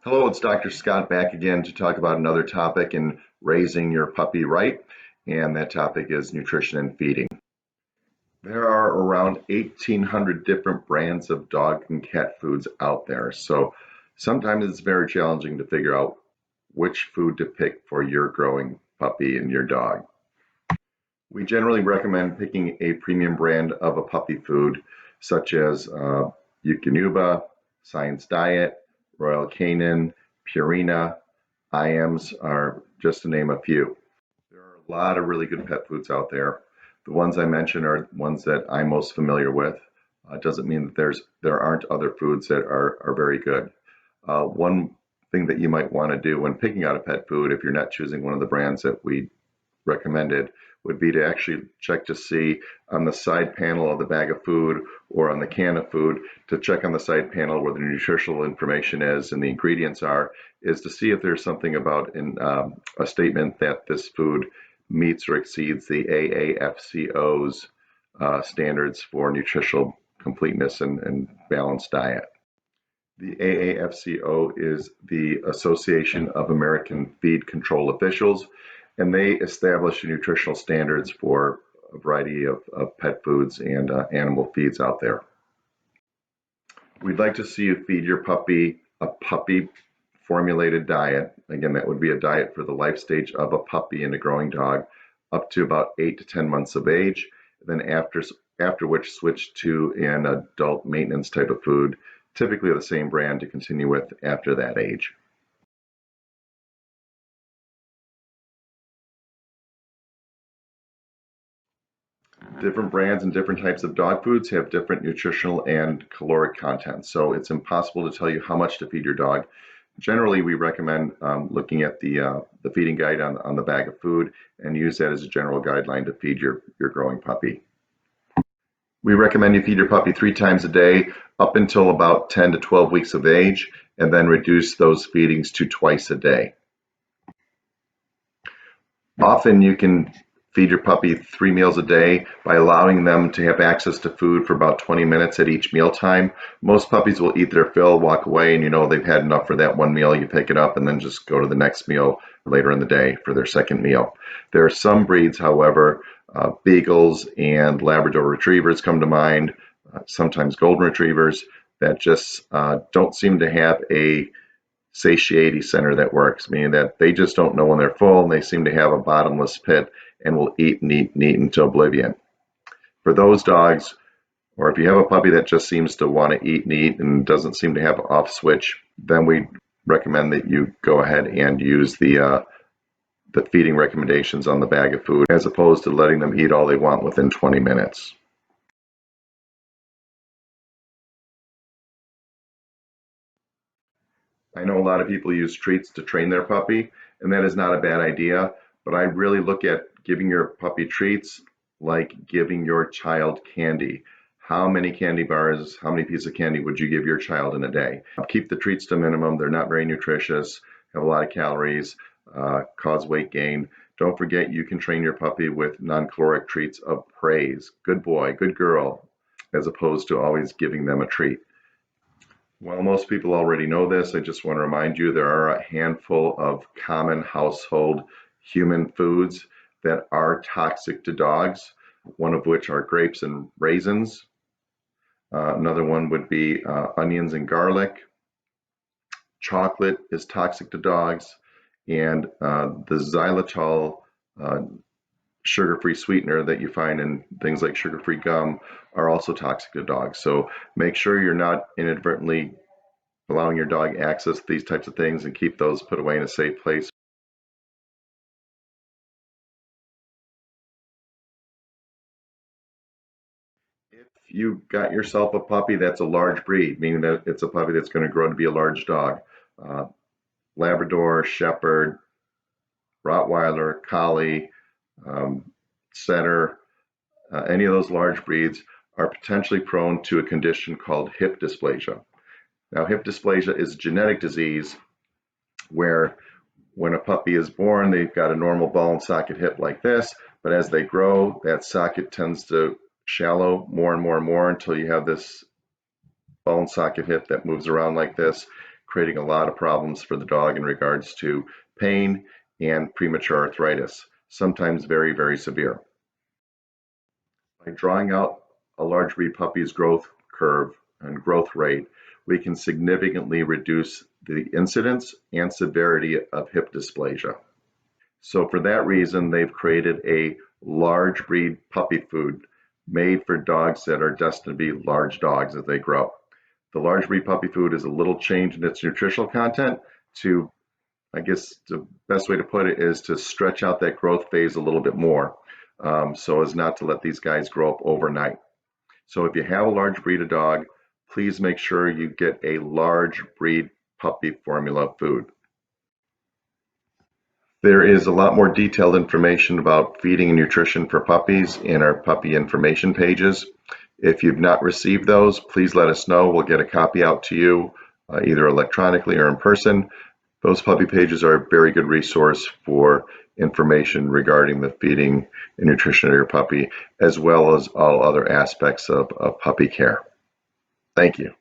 Hello, it's Dr. Scott back again to talk about another topic in raising your puppy right, and that topic is nutrition and feeding. There are around 1,800 different brands of dog and cat foods out there, so sometimes it's very challenging to figure out which food to pick for your growing puppy and your dog. We generally recommend picking a premium brand of a puppy food, such as Eukanuba, Science Diet, Royal Canin, Purina, IAMS are just to name a few. There are a lot of really good pet foods out there. The ones I mentioned are ones that I'm most familiar with. Doesn't mean that there aren't other foods that are very good. One thing that you might want to do when picking out a pet food, if you're not choosing one of the brands that we recommended, would be to actually check to see on the side panel of the bag of food or on the can of food, to check on the side panel where the nutritional information is and the ingredients are, is to see if there's something about in a statement that this food meets or exceeds the AAFCO's standards for nutritional completeness and balanced diet. The AAFCO is the Association of American Feed Control Officials, and they establish nutritional standards for a variety of pet foods and animal feeds out there. We'd like to see you feed your puppy a puppy formulated diet. Again, that would be a diet for the life stage of a puppy and a growing dog up to about 8 to 10 months of age. Then after which switch to an adult maintenance type of food, typically the same brand to continue with after that age. Different brands and different types of dog foods have different nutritional and caloric content, so it's impossible to tell you how much to feed your dog. Generally, we recommend looking at the feeding guide on the bag of food and use that as a general guideline to feed your growing puppy. We recommend you feed your puppy 3 times a day up until about 10 to 12 weeks of age, and then reduce those feedings to twice a day. Often you can feed your puppy 3 meals a day by allowing them to have access to food for about 20 minutes at each meal time. Most puppies will eat their fill, walk away, and you know they've had enough for that one meal. You pick it up and then just go to the next meal later in the day for their second meal. There are some breeds, however, Beagles and Labrador Retrievers come to mind, sometimes Golden Retrievers, that just don't seem to have a satiety center that works, meaning that they just don't know when they're full and they seem to have a bottomless pit and will eat and eat and eat into oblivion. For those dogs, or if you have a puppy that just seems to want to eat and eat and doesn't seem to have an off switch, then we recommend that you go ahead and use the feeding recommendations on the bag of food, as opposed to letting them eat all they want within 20 minutes. I know a lot of people use treats to train their puppy, and that is not a bad idea, but I really look at giving your puppy treats like giving your child candy. How many candy bars, how many pieces of candy would you give your child in a day? Keep the treats to a minimum. They're not very nutritious, have a lot of calories, cause weight gain. Don't forget you can train your puppy with non-caloric treats of praise. Good boy, good girl, as opposed to always giving them a treat. While most people already know this, I just want to remind you there are a handful of common household human foods that are toxic to dogs, one of which are grapes and raisins. Another one would be onions and garlic. Chocolate is toxic to dogs, and the xylitol sugar-free sweetener that you find in things like sugar-free gum are also toxic to dogs. So make sure you're not inadvertently allowing your dog access to these types of things, and keep those put away in a safe place. If you got yourself a puppy that's a large breed, meaning that it's a puppy that's going to grow to be a large dog, uh, Labrador, Shepherd, Rottweiler, Collie, um, Setter, any of those large breeds are potentially prone to a condition called hip dysplasia. Now, hip dysplasia is a genetic disease where when a puppy is born, they've got a normal ball and socket hip like this, but as they grow, that socket tends to shallow more and more and more until you have this ball and socket hip that moves around like this, creating a lot of problems for the dog in regards to pain and premature arthritis, sometimes very, very severe. By drawing out a large breed puppy's growth curve and growth rate, we can significantly reduce the incidence and severity of hip dysplasia. So for that reason, they've created a large breed puppy food made for dogs that are destined to be large dogs as they grow. The large breed puppy food is a little change in its nutritional content to, I guess the best way to put it is to stretch out that growth phase a little bit more, so as not to let these guys grow up overnight. So if you have a large breed of dog, please make sure you get a large breed puppy formula food. There is a lot more detailed information about feeding and nutrition for puppies in our puppy information pages. If you've not received those, please let us know. We'll get a copy out to you either electronically or in person. Those puppy pages are a very good resource for information regarding the feeding and nutrition of your puppy, as well as all other aspects of puppy care. Thank you.